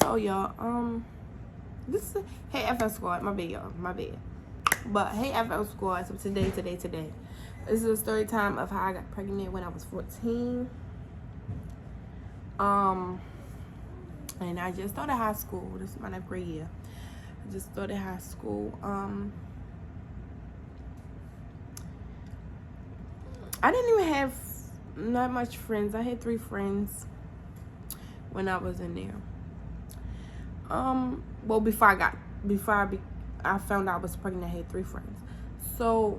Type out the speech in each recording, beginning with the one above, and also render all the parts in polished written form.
So y'all, this is Hey FF Squad. My bad, y'all. My bad. But Hey FF Squad. So today. This is a story time of how I got pregnant when I was 14. And I just started high school. This is my 9th grade year. I just started high school. I didn't even have not much friends. I had 3 friends when I was in there. Well, I found out I was pregnant, I had 3 friends. So,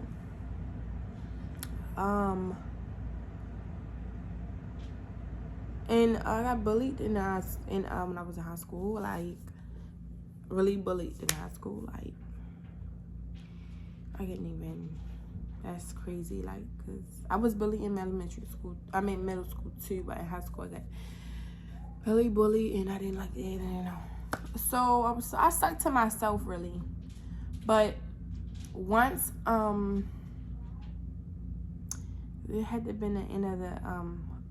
and I got bullied when I was in high school, like really bullied in high school. Like I can't even. That's crazy. Like, cause I was bullied in elementary school. I mean middle school too, but in high school I got really bullied, and I didn't like it. You know. So I stuck to myself really, but once it had to been the end of the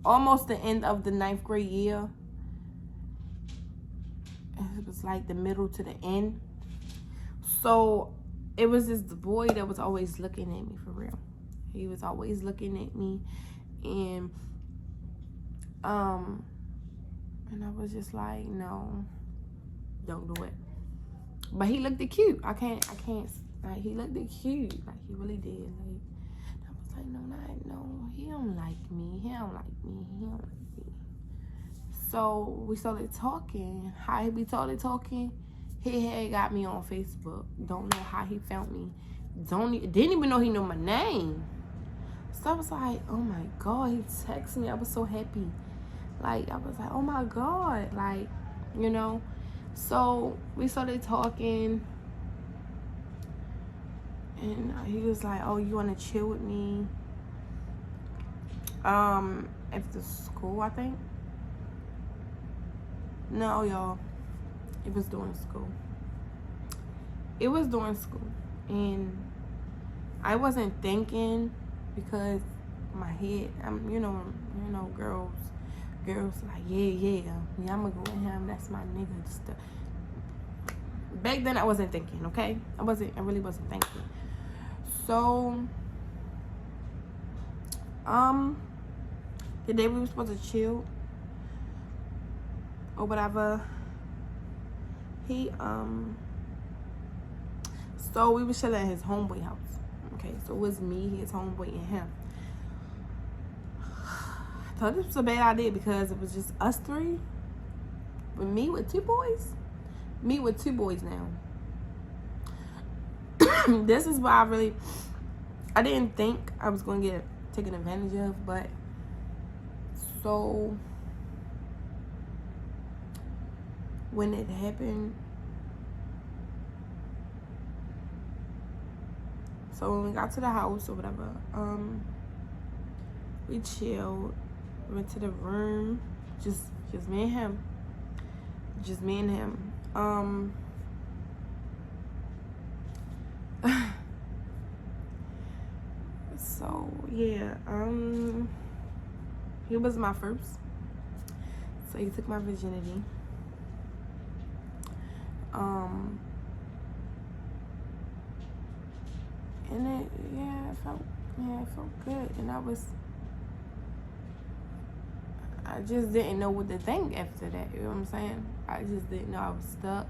almost the end of the 9th grade year. It was like the middle to the end. So it was this boy that was always looking at me, for real. He was always looking at me, and I was just like, no, don't do it. But he looked cute. I can't. Like, he looked cute. Like, he really did. Like, I was like, no, he don't like me. He don't like me. So we started talking. How we started talking, he had got me on Facebook. Don't know how he found me. Didn't even know he knew my name. So I was like, oh my God, he texted me. I was so happy. Like, I was like, oh my God. Like, you know. So we started talking. And he was like, oh, you want to chill with me? After school, I think. No, y'all. It was during school. And I wasn't thinking, because my head, you know, girls like, yeah, I'm gonna go with him. That's my nigga. Stuff. Back then, I wasn't thinking. Okay, I really wasn't thinking. So, the day we were supposed to chill or whatever, so we was chilling at his homeboy house. Okay, so it was me, his homeboy, and him. I thought this was a bad idea because it was just us 3. But me with 2 boys now. This is why I didn't think I was going to get taken advantage of, but so when it happened, so when we got to the house or whatever, we chilled, went to the room, just me and him. So yeah, he was my first, so he took my virginity. And it felt good, and I just didn't know what to think after that. You know what I'm saying? I just didn't know. I was stuck.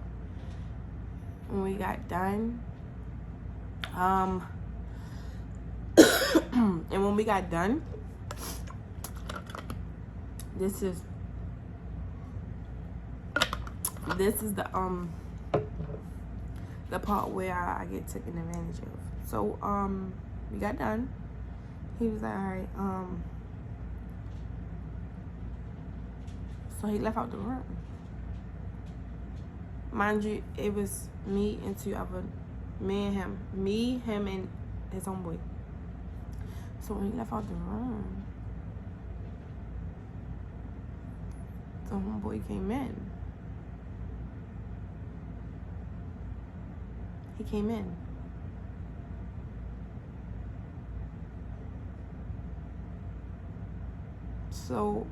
When we got done, and when we got done, this is the part where I get taken advantage of. So we got done. He was like, all right, so he left out the room. Mind you, it was me and 2 other, him and his homeboy. So when he left out the room, the homeboy came in. He came in. So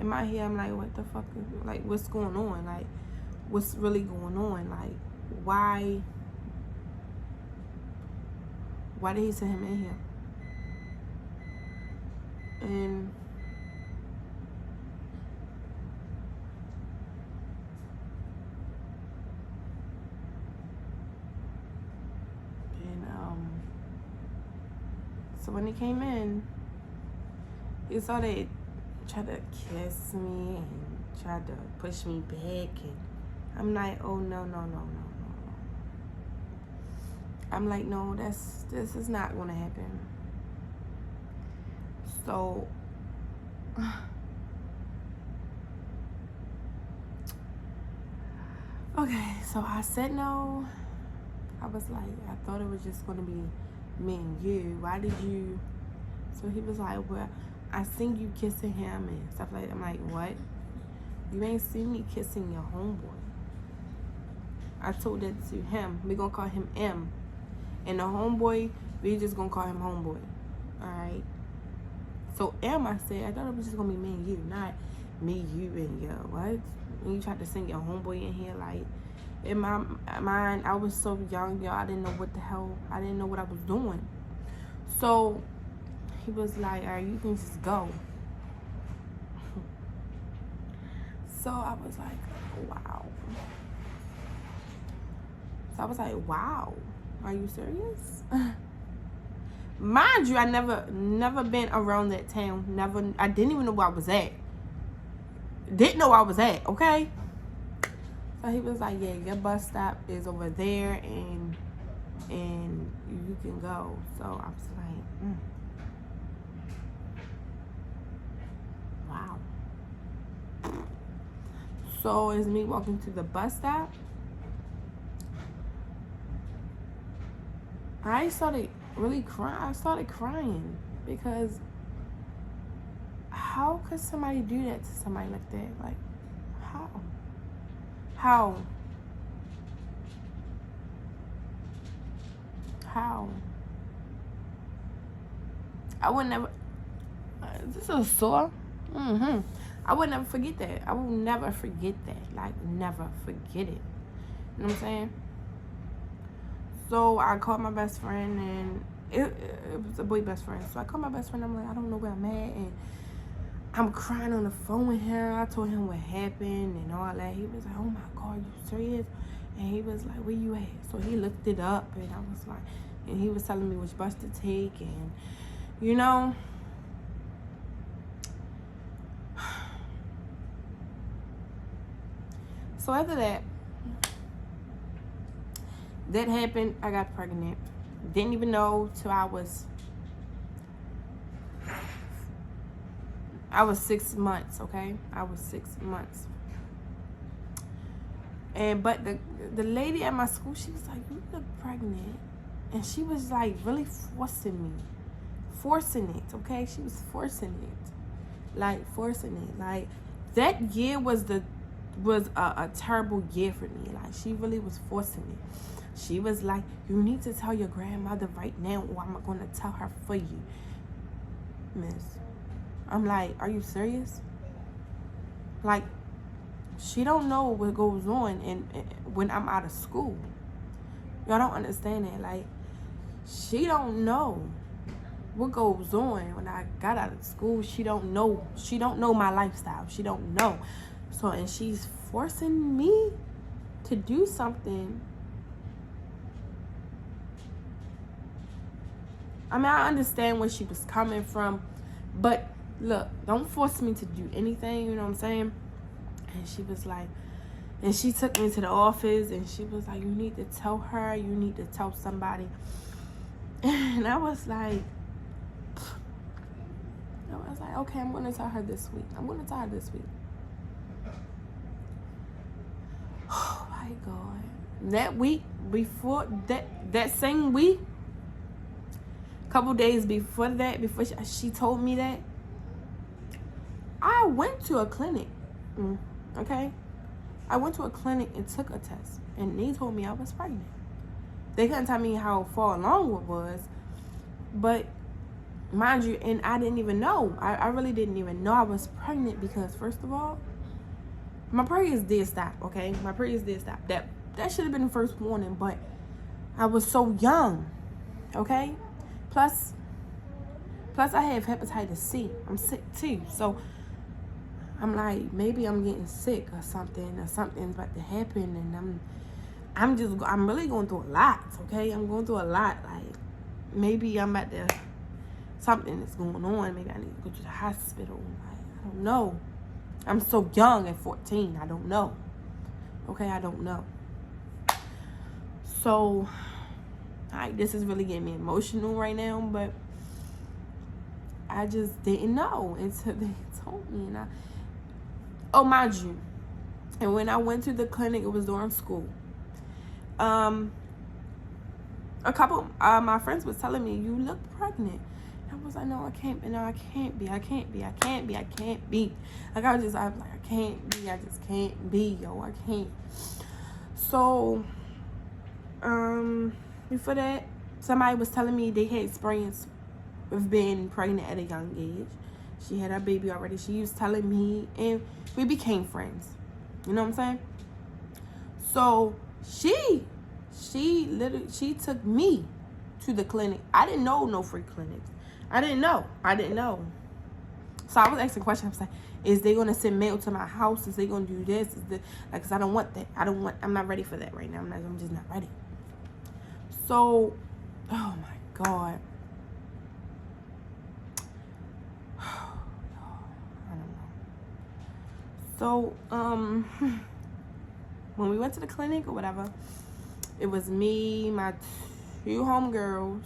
In my head, I'm like, what the fuck is, like, what's going on? Like, what's really going on? Like, why did he send him in here? And so when he came in, he started trying to kiss me and tried to push me back, and I'm like, oh no. I'm like, no, this is not gonna happen. So okay, so I said no. I was like, I thought it was just gonna be me and you. Why did you? So he was like, well, I seen you kissing him and stuff like that. I'm like, what? You ain't seen me kissing your homeboy. I told that to him. We gonna call him M. And the homeboy, we just gonna call him homeboy. Alright? So M, I said, I thought it was just gonna be me and you, not me, you, and yo. What? And you tried to send your homeboy in here, like, in my mind, I was so young, yo. I didn't know what the hell. I didn't know what I was doing. So he was like, all right, you can just go. So I was like, wow. So I was like, wow, are you serious? Mind you, I never been around that town. I didn't even know where I was at. Didn't know where I was at, okay? So he was like, yeah, your bus stop is over there, and you can go. So I was like, wow. So as me walking to the bus stop, I started really crying. I started crying because how could somebody do that to somebody like that? Like, how? How? I would never. This is sore. I would never forget that. I will never forget that. Like, never forget it. You know what I'm saying? So I called my best friend, and it was a boy best friend. So I called my best friend. I'm like, I don't know where I'm at, and I'm crying on the phone with him. I told him what happened and all that. He was like, oh my God, you serious? And he was like, where you at? So he looked it up, and I was like, and he was telling me which bus to take, and you know. So after that happened, I got pregnant. Didn't even know till I was 6 months, okay? I was 6 months. But the lady at my school, she was like, you look pregnant. And she was like really forcing it, okay? She was forcing it. Like that year was a terrible year for me. Like, she really was forcing it. She was like, you need to tell your grandmother right now, or I'm going to tell her for you. Miss, I'm like, are you serious? Like, she don't know what goes on and when I'm out of school. Y'all don't understand that. Like, she don't know what goes on when I got out of school. She don't know my lifestyle. She don't know. So, and she's forcing me to do something. I mean, I understand where she was coming from, but look, don't force me to do anything, you know what I'm saying? And she was like, and she took me to the office, and she was like, you need to tell her, you need to tell somebody. And I was like, okay, I'm going to tell her this week. Oh my God. That week, before that same week, couple days before that, before she told me that, I went to a clinic, okay? I went to a clinic and took a test, and they told me I was pregnant. They couldn't tell me how far along it was, but mind you, and I didn't even know. I really didn't even know I was pregnant because, first of all, my periods did stop, okay? My periods did stop. That should have been the first warning, but I was so young, okay? Plus I have hepatitis C. I'm sick too. So I'm like, maybe I'm getting sick or something's about to happen, and I'm really going through a lot, okay? I'm going through a lot. Like, maybe I'm about to, something is going on. Maybe I need to go to the hospital. Like, I don't know. I'm so young at 14. I don't know. Okay, I don't know. So, this is really getting me emotional right now, but I just didn't know until they told me. And mind you, and when I went to the clinic, it was during school. A couple my friends was telling me, you look pregnant. I was like, no, I can't be. I can't be. Like, I was like, I can't be. I just can't be, yo. I can't. So, before that, somebody was telling me they had experience with being pregnant at a young age. She had her baby already. She was telling me, and we became friends. You know what I'm saying? So, she took me to the clinic. I didn't know no free clinics. I didn't know. So I was asking questions. I was like, is they gonna send mail to my house? Is they gonna do this? Cause I don't want that. I'm not ready for that right now. I'm just not ready. So, oh my God. I don't know. So, when we went to the clinic or whatever, it was me, my 2 homegirls,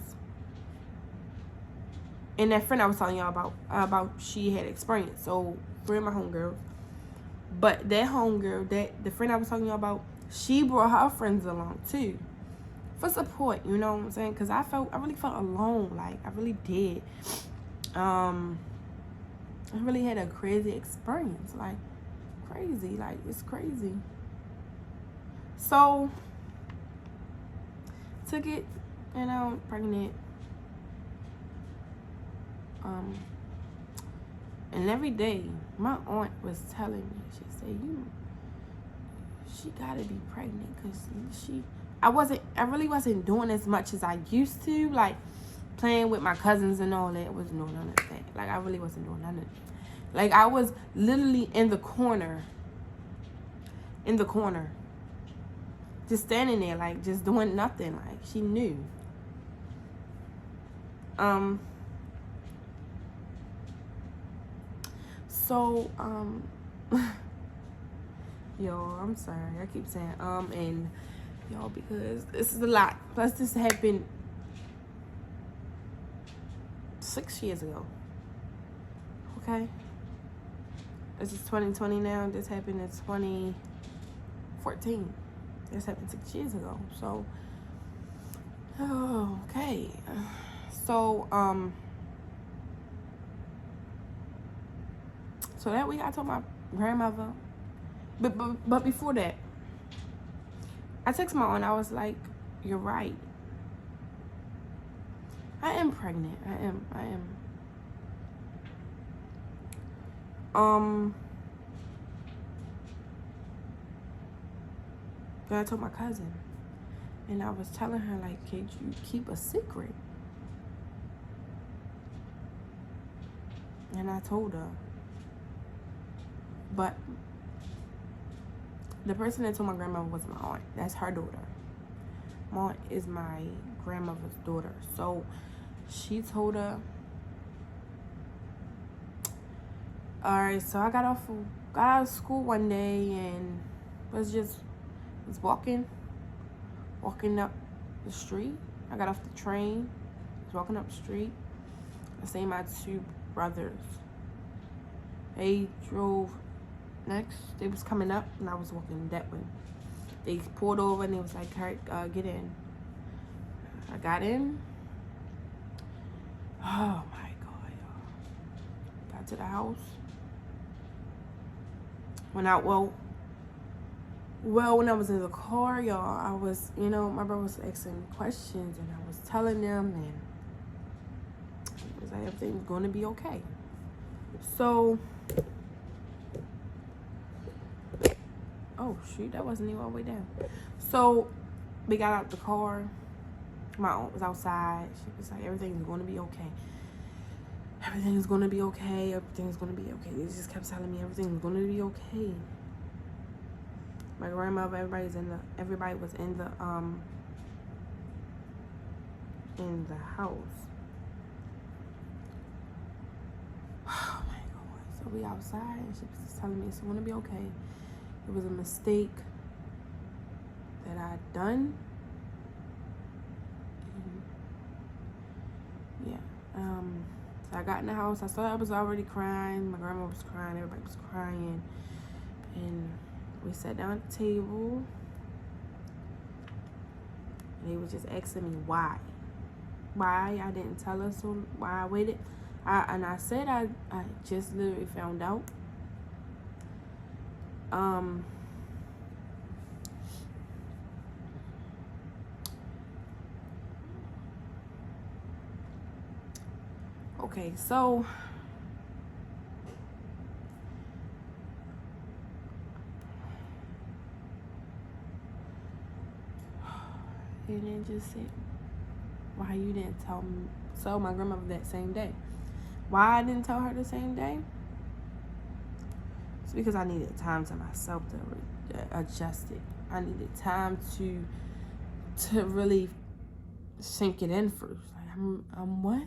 and that friend I was telling y'all about she had experience. So 3 of my homegirls. But that homegirl, the friend I was talking y'all about, she brought her friends along too. For support, you know what I'm saying? Because I really felt alone. Like, I really did. I really had a crazy experience. Like, crazy. Like, it's crazy. So, took it, pregnant. And every day, my aunt was telling me, she said, she gotta be pregnant, because I really wasn't doing as much as I used to, like playing with my cousins and all that. Wasn't doing none of that. Like, I really wasn't doing none of that. Like, I was literally in the corner, just standing there, like, just doing nothing. Like, she knew. So, yo, I'm sorry. I keep saying, and y'all, because this is a lot. Plus, this happened 6 years ago. Okay? This is 2020 now. This happened in 2014. This happened 6 years ago. So, okay. So, so that week I told my grandmother. But before that, I texted my aunt. I was like, you're right. I am pregnant. I am. Then I told my cousin. And I was telling her, like, can you keep a secret? And I told her. But the person that told my grandmother was my aunt. That's her daughter. My aunt is my grandmother's daughter. So she told her. Alright, so I got out of school one day and was walking up the street. I got off the train, was walking up the street. I seen my 2 brothers. They drove next. They was coming up and I was walking that way. They pulled over and they was like, "Kurt, get in." I got in. Oh my God, y'all. Got to the house. Went out, well, when I was in the car, y'all, I was, my brother was asking questions and I was telling them, and he was like, everything's going to be okay. So, oh shoot, that wasn't even all the way down. So, we got out the car. My aunt was outside. She was like, everything's going to be okay. Everything's going to be okay. Everything's going to be okay. They just kept telling me everything's going to be okay. My grandmother, everybody was in the house. Oh my God. So we outside and she was just telling me it's going to be okay. It was a mistake that I'd done. And yeah. So I got in the house. I saw I was already crying. My grandma was crying. Everybody was crying. And we sat down at the table. And they was just asking me why. Why I didn't tell her, so why I waited. I said I just literally found out. Okay, so and then just said, why you didn't tell me? So my grandmother that same day. Why I didn't tell her the same day? It's because I needed time to myself to adjust it. I needed time to really sink it in first. Like I'm what?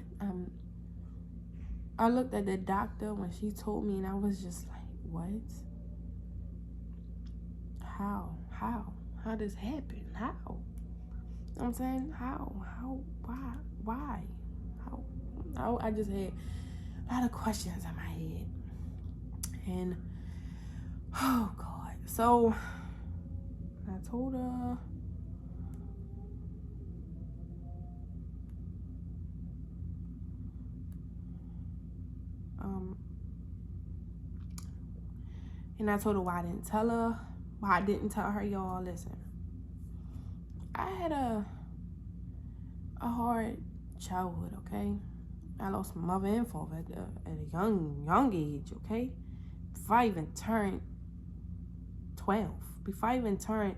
I looked at the doctor when she told me, and I was just like, what? How this happen? How? You know what I'm saying? How? Why? How? I just had a lot of questions in my head. And, oh God. So, I told her, and I told her why I didn't tell her. Why I didn't tell her, y'all, listen. I had a hard childhood, okay? I lost my mother and father at a young age, okay? Before I even turned 12. Before I even turned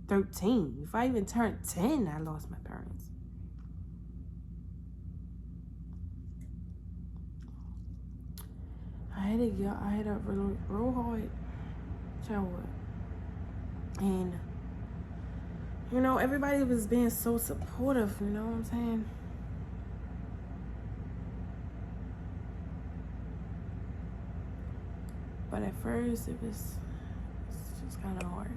13. Before I even turned 10, I lost my parents. I had a real hard childhood. And, you know, everybody was being so supportive, you know what I'm saying? But at first, it's just kind of hard.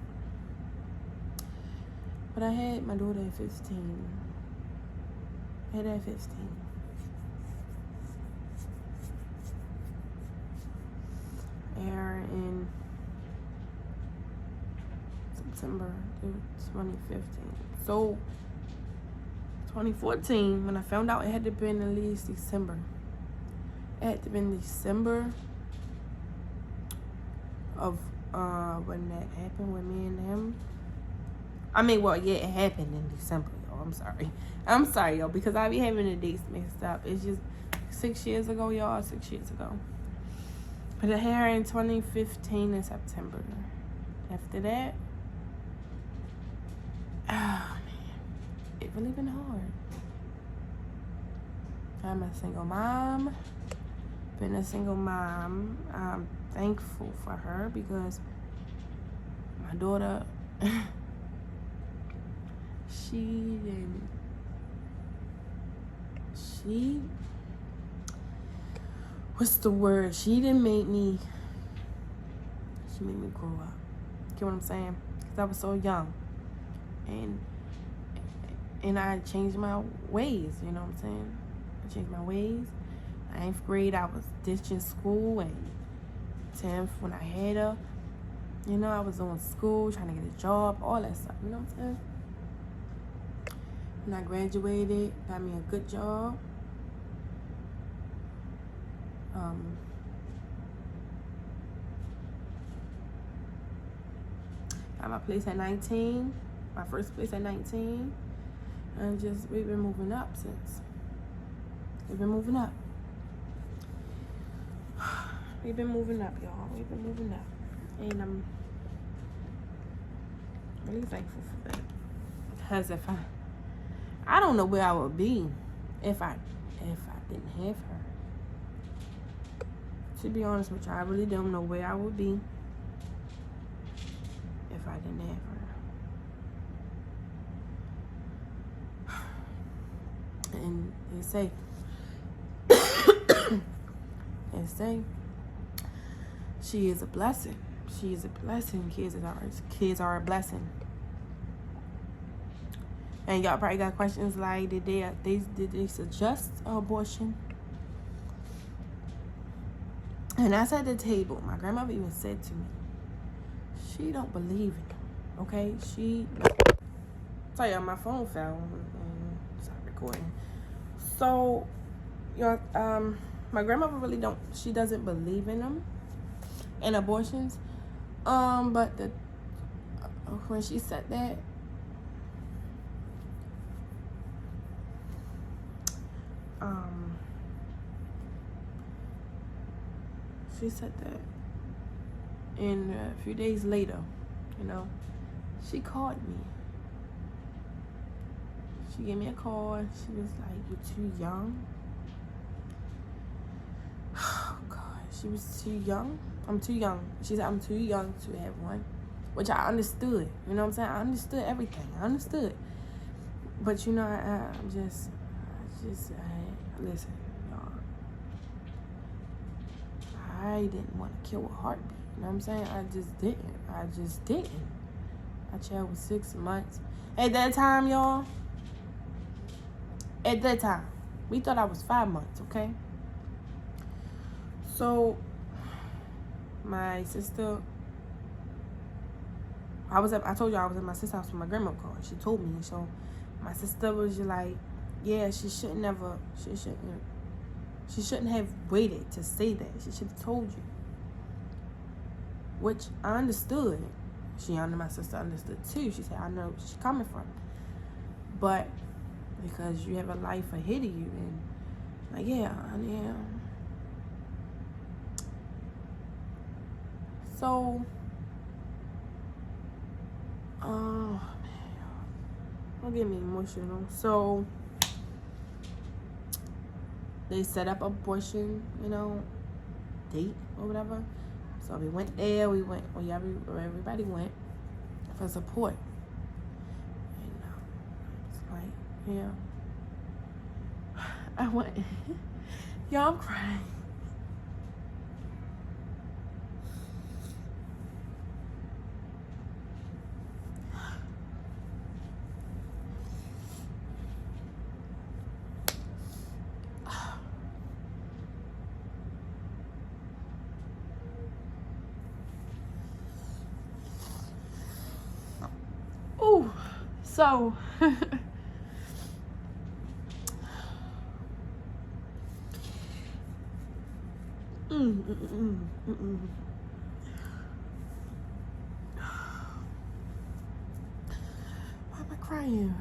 But I had my daughter at 15. I had her at 15. Air in September 2015. So 2014, when I found out, it had to have been at least December. It had to have been December of when that happened with me and him. I mean, well, yeah, it happened in December, y'all. I'm sorry, y'all, because I be having the dates mixed up. It's just 6 years ago, y'all. 6 years ago. But I had her in 2015 in September. After that, oh man, it really been hard. I'm a single mom. Been a single mom. I'm thankful for her because my daughter, what's the word? She made me grow up. Get what I'm saying? Because I was so young. And I changed my ways, you know what I'm saying? I changed my ways. 9th grade, I was ditching school, and 10th, when I had her, you know, I was doing school, trying to get a job, all that stuff, you know what I'm saying? When I graduated, got me a good job. Got my place at 19, my first place at 19, and just, we've been moving up since. We've been moving up. We've been moving up, y'all. We've been moving up. And I'm really thankful for that. Because if I don't know where I would be if I didn't have her. To be honest with you, I really don't know where I would be if I didn't have her. And they say she is a blessing. She is a blessing. Kids are a blessing. And y'all probably got questions like, did they suggest abortion? And that's at the table. My grandmother even said to me, she don't believe it. Okay? Tell y'all, my phone fell and started recording. So, y'all, my grandmother really she doesn't believe in them, in abortions. But when she said that, she said that, and a few days later, she called me. She gave me a call. She was like, "You're too young." Oh God, she was too young. I'm too young. She said, "I'm too young to have one," which I understood. You know what I'm saying? I understood everything. I understood. But I listen, y'all. I didn't want to kill a heartbeat. You know what I'm saying? I just didn't. My child was 6 months. At that time, y'all. At that time, we thought I was 5 months, okay? So, my sister, I told you I was at my sister's house when my grandma called. She told me. So, my sister was just like, yeah, she shouldn't have waited to say that. She should have told you. Which I understood. My sister understood too. She said, I know where she's coming from. But because you have a life ahead of you, and like, yeah, I am. So, oh man, don't get me emotional. So they set up abortion, date or whatever. So we went there. Everybody went for support. And it's like, yeah. I went. Y'all, I'm crying. Ooh, so why am I crying?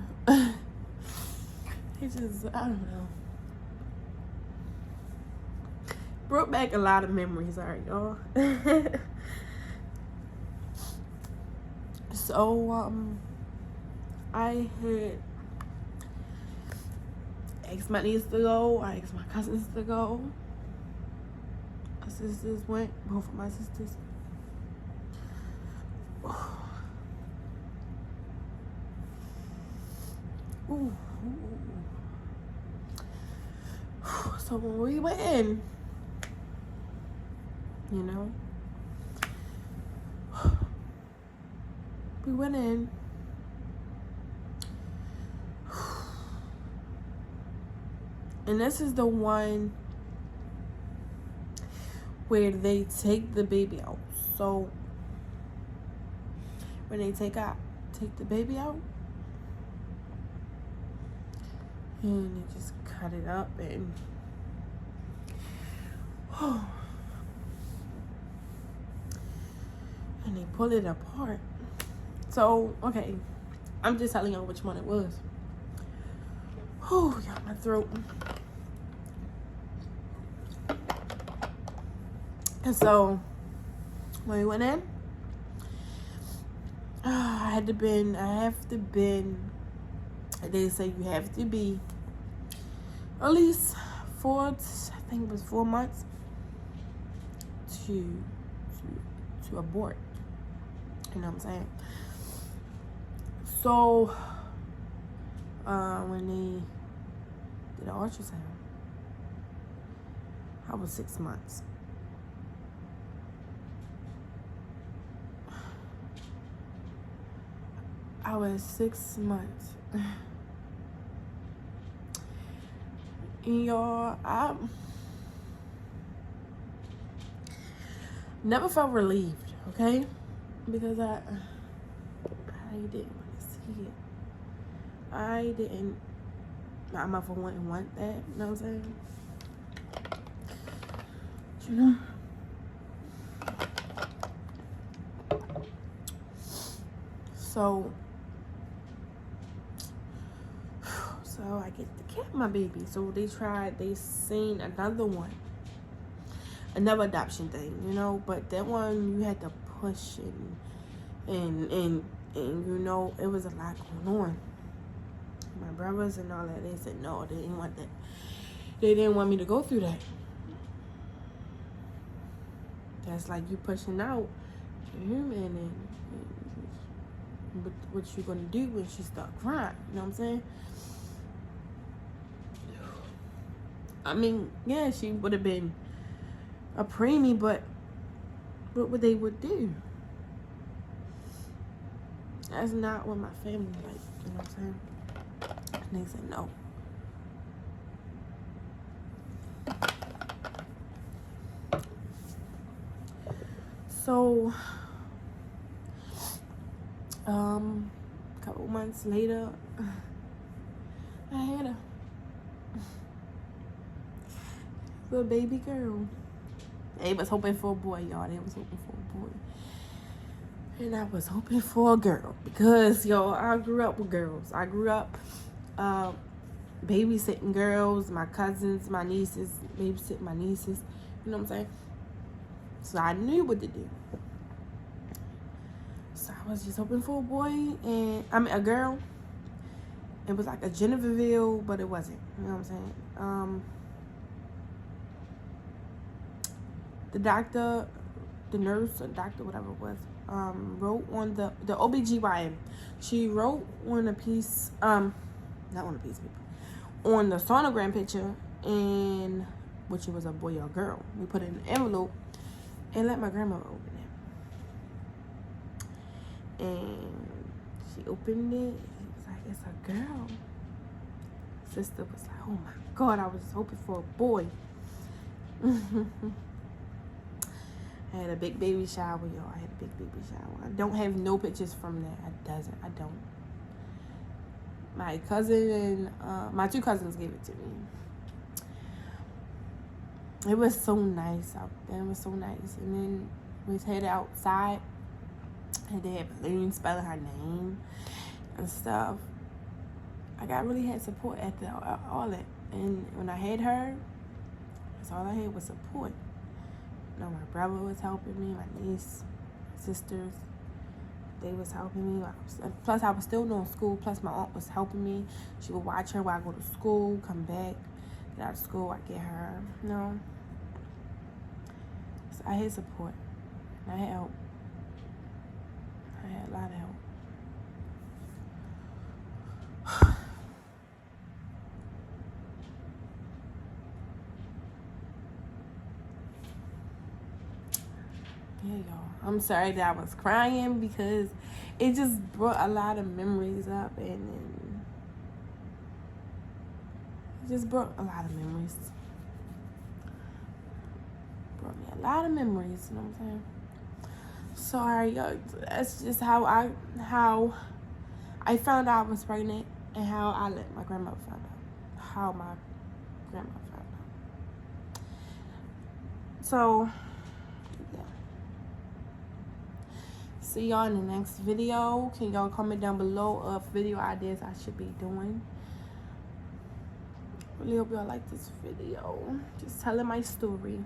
It just, I don't know. Brought back a lot of memories, alright, y'all. So, I had asked my niece to go. I asked my cousins to go. My sisters went. Both of my sisters. Ooh. So when we went in, we went in. And this is the one where they take the baby out. So when they take the baby out, and they just cut it up and they pull it apart. So, okay, I'm just telling y'all which one it was. Oh, y'all, my throat. And so when we went in, I have to been, they say you have to be at least 4 months to abort. You know what I'm saying? So when they did an ultrasound, I was 6 months. I was 6 months. And y'all, I never felt relieved, okay? Because I didn't want to see it. I didn't. My mother wouldn't want that. You know what I'm saying? You know. So I get to keep my baby. So they seen another adoption thing, you know, but that one you had to push and you know, it was a lot going on. My brothers and all that, they said no, they didn't want that. They didn't want me to go through that. That's like you pushing out your human and what you gonna do when she start crying, you know what I'm saying? I mean, yeah, she would have been a preemie, but what they would do? That's not what my family like, you know what I'm saying? And they said no. So, a couple months later, I had a little baby girl. They was hoping for a boy, y'all. They was hoping for a boy. And I was hoping for a girl because, yo, I grew up with girls. I grew up babysitting girls, my cousins, my nieces, babysitting my nieces. You know what I'm saying? So I knew what to do. So I was just hoping for a boy, a girl. It was like a Genevieve, but it wasn't. You know what I'm saying? The doctor, the nurse, or doctor, whatever it was, wrote on the OBGYN. She wrote on a piece, not on a piece of paper, on the sonogram picture, and which it was a boy or a girl. We put it in an envelope and let my grandmother open it. And she opened it. She was like, "It's a girl." Sister was like, "Oh my God, I was just hoping for a boy." I had a big baby shower, y'all. I had a big baby shower. I don't have no pictures from that. I don't. My cousin and my 2 cousins gave it to me. It was so nice out there. It was so nice. And then we was headed outside, and they had balloons spelling her name and stuff. I really had support at all that. And when I had her, that's all I had was support. You know, my brother was helping me, my niece, sisters, they was helping me. Plus, I was still doing school. Plus, my aunt was helping me. She would watch her while I go to school, come back, get out of school, I get her, you know. So I had support. I had help. I had a lot of help. Yeah, y'all. I'm sorry that I was crying because it just brought a lot of memories up, and it just brought a lot of memories. Brought me a lot of memories, you know what I'm saying? Sorry, y'all. That's just how I found out I was pregnant, and how I let my grandmother find out. How my grandma found out. So, yeah. See y'all in the next video. Can y'all comment down below of video ideas I should be doing? Really hope y'all like this video. Just telling my story.